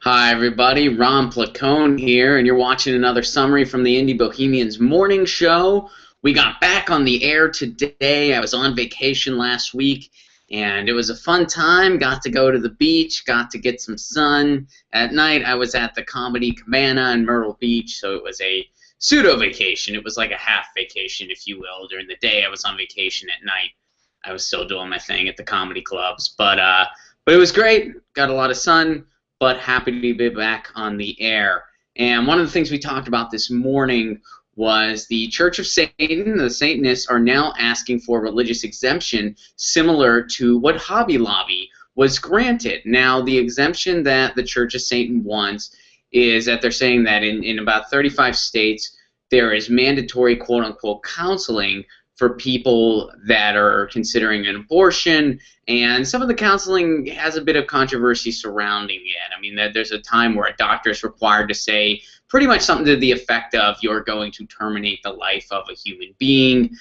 Hi everybody, Ron Placone here, and you're watching another summary from the Indie Bohemians morning show. We got back on the air today. I was on vacation last week, and it was a fun time. Got to go to the beach, got to get some sun. At night, I was at the Comedy Cabana in Myrtle Beach, so it was a pseudo vacation. It was like a half vacation, if you will. During the day, I was on vacation. At night, I was still doing my thing at the comedy clubs, but it was great. Got a lot of sun, but happy to be back on the air. And one of the things we talked about this morning was the Church of Satan. The Satanists are now asking for religious exemption similar to what Hobby Lobby was granted. Now, the exemption that the Church of Satan wants is that they're saying that in about 35 states there is mandatory quote-unquote counseling for people that are considering an abortion, and some of the counseling has a bit of controversy surrounding it. I mean, there's a time where a doctor is required to say pretty much something to the effect of, you're going to terminate the life of a human being.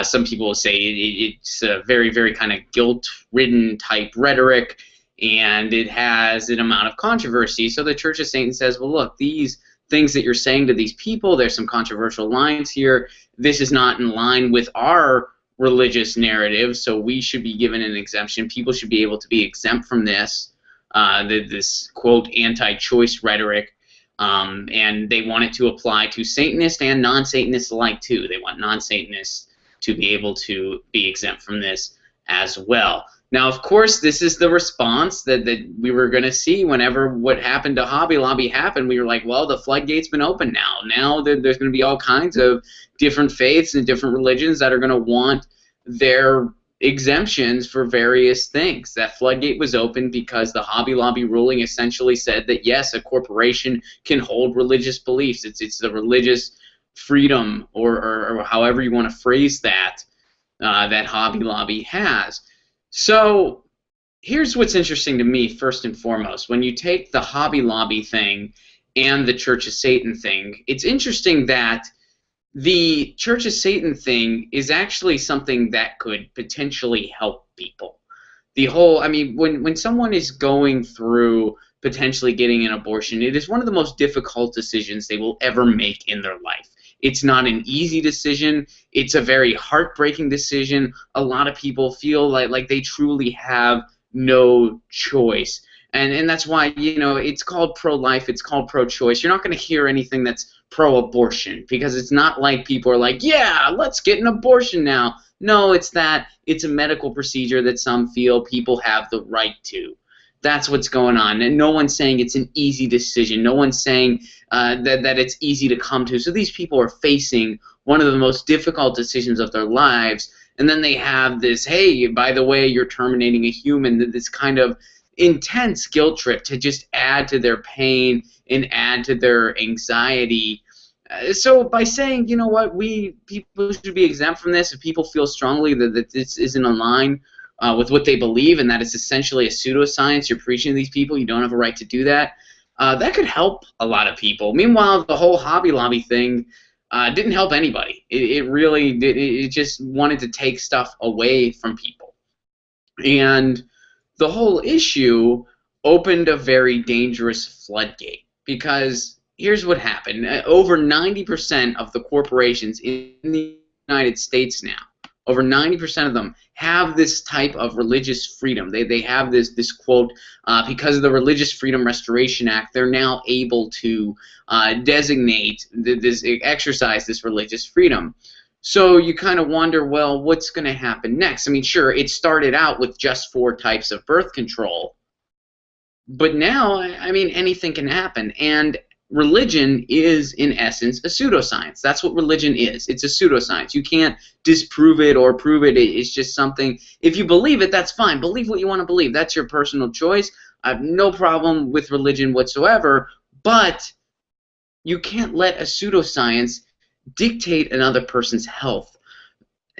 Some people will say it's a very, very kind of guilt-ridden type rhetoric, and it has an amount of controversy. So the Church of Satan says, well, look, these things that you're saying to these people, there's some controversial lines here. This is not in line with our religious narrative, so we should be given an exemption. People should be able to be exempt from this, this quote anti-choice rhetoric, and they want it to apply to Satanists and non-Satanists alike too. They want non-Satanists to be able to be exempt from this as well. Now, of course, this is the response that we were going to see whenever what happened to Hobby Lobby happened. We were like, well, the floodgate's been open now. Now there's going to be all kinds of different faiths and different religions that are going to want their exemptions for various things. That floodgate was open because the Hobby Lobby ruling essentially said that, yes, a corporation can hold religious beliefs. It's the religious freedom, or however you want to phrase that, that Hobby Lobby has. So here's what's interesting to me, first and foremost. When you take the Hobby Lobby thing and the Church of Satan thing, it's interesting that the Church of Satan thing is actually something that could potentially help people. The whole, I mean, when someone is going through potentially getting an abortion, it is one of the most difficult decisions they will ever make in their life. It's not an easy decision. It's a very heartbreaking decision. A lot of people feel like they truly have no choice. And that's why, you know, it's called pro-life, it's called pro-choice. You're not going to hear anything that's pro-abortion, because it's not like people are like, yeah, let's get an abortion now. No, it's that it's a medical procedure that some feel people have the right to. That's what's going on. And no one's saying it's an easy decision. No one's saying that it's easy to come to. So these people are facing one of the most difficult decisions of their lives, and then they have this, hey, by the way, you're terminating a human, this kind of intense guilt trip to just add to their pain and add to their anxiety. So by saying, you know what, people should be exempt from this, if people feel strongly that this isn't in line with what they believe, and that it's essentially a pseudoscience you're preaching to these people, you don't have a right to do that, that could help a lot of people. Meanwhile, the whole Hobby Lobby thing didn't help anybody. It really did. It just wanted to take stuff away from people. And the whole issue opened a very dangerous floodgate, because here's what happened. Over 90% of the corporations in the United States now, over 90% of them have this type of religious freedom. They have this quote, because of the Religious Freedom Restoration Act, they're now able to exercise this religious freedom. So you kind of wonder, well, what's going to happen next? I mean, sure, it started out with just 4 types of birth control, but now, I mean, anything can happen. And religion is, in essence, a pseudoscience. That's what religion is. It's a pseudoscience. You can't disprove it or prove it. It's just something. If you believe it, that's fine. Believe what you want to believe. That's your personal choice. I have no problem with religion whatsoever, but you can't let a pseudoscience dictate another person's health.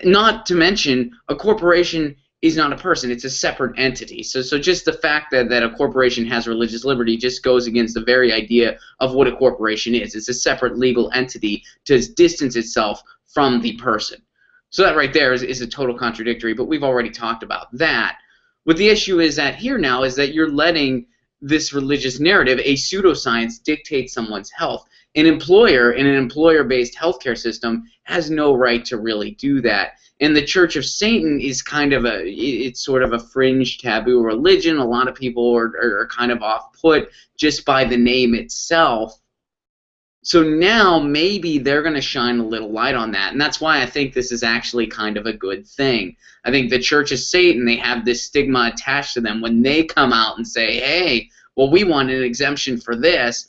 Not to mention, a corporation is not a person. It's a separate entity. So just the fact that a corporation has religious liberty just goes against the very idea of what a corporation is. It's a separate legal entity to distance itself from the person. So that right there is a total contradictory, but we've already talked about that. What the issue is at here now is that you're letting this religious narrative, a pseudoscience dictates someone's health. An employer in an employer-based healthcare system has no right to really do that. And the Church of Satan is kind of it's sort of a fringe taboo religion. A lot of people are kind of off-put just by the name itself. So now maybe they're going to shine a little light on that, and that's why I think this is actually kind of a good thing. I think the Church of Satan, they have this stigma attached to them. When they come out and say, hey, well, we want an exemption for this,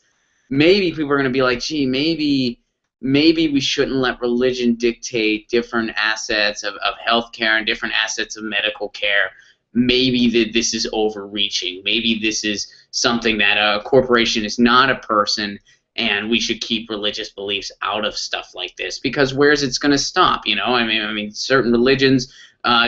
maybe people are going to be like, gee, maybe we shouldn't let religion dictate different assets of healthcare and different assets of medical care. Maybe this is overreaching. Maybe this is something that a corporation is not a person, and we should keep religious beliefs out of stuff like this, because where's it's going to stop? You know, I mean, certain religions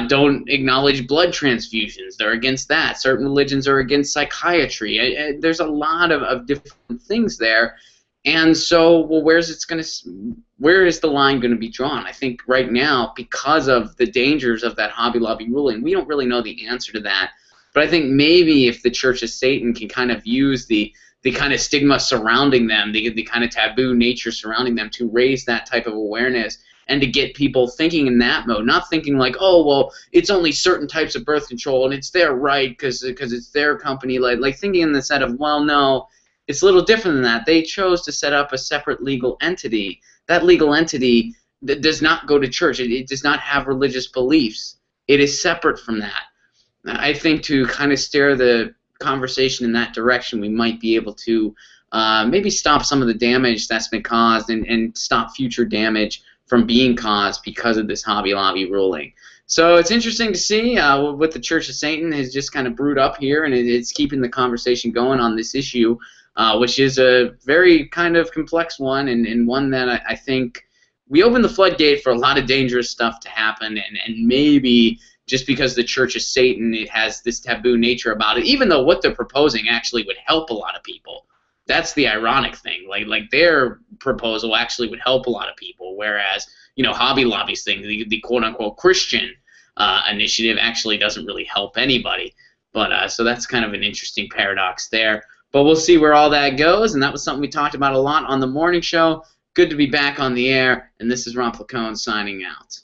don't acknowledge blood transfusions; they're against that. Certain religions are against psychiatry. There's a lot of different things there, and so, well, where is the line going to be drawn? I think right now, because of the dangers of that Hobby Lobby ruling, we don't really know the answer to that. But I think maybe if the Church of Satan can kind of use the kind of stigma surrounding them, the kind of taboo nature surrounding them, to raise that type of awareness and to get people thinking in that mode, not thinking like, oh, well, it's only certain types of birth control and it's their right because it's their company, like thinking in the set of, well, no, it's a little different than that. They chose to set up a separate legal entity. That legal entity does not go to church. It does not have religious beliefs. It is separate from that. I think to kind of steer the conversation in that direction, we might be able to maybe stop some of the damage that's been caused and stop future damage from being caused because of this Hobby Lobby ruling. So it's interesting to see what the Church of Satan has just kind of brewed up here, and it's keeping the conversation going on this issue, which is a very kind of complex one, and one that I think we open the floodgate for a lot of dangerous stuff to happen, and maybe just because the Church of Satan, it has this taboo nature about it, even though what they're proposing actually would help a lot of people. That's the ironic thing. Like their proposal actually would help a lot of people, whereas, you know, Hobby Lobby's thing, the quote-unquote Christian initiative, actually doesn't really help anybody. But so that's kind of an interesting paradox there. But we'll see where all that goes, and that was something we talked about a lot on the morning show. Good to be back on the air, and this is Ron Placone signing out.